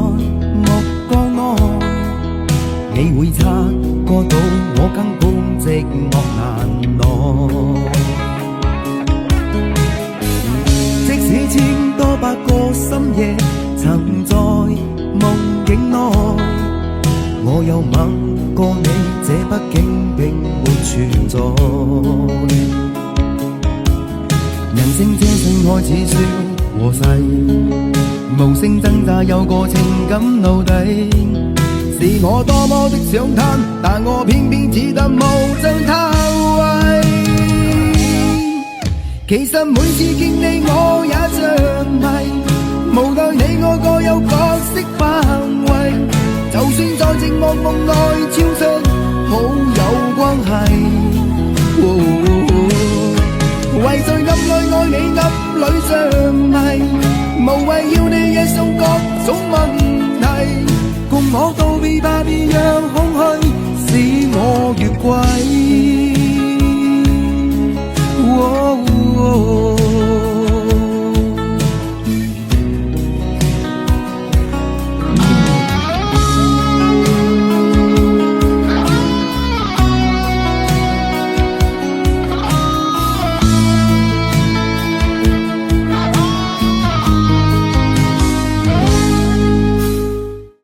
目光內，你會察覺到我根本寂寞難耐。即使千多百個深夜曾在夢境內，我有吻過你，這畢竟並沒存在。人生這聲開始說和諧，無聲掙扎有個情感奴隸，是我多麼的想貪，但我偏偏只得無盡偷慰。其實每次見你我也着迷，無奈你我各有角色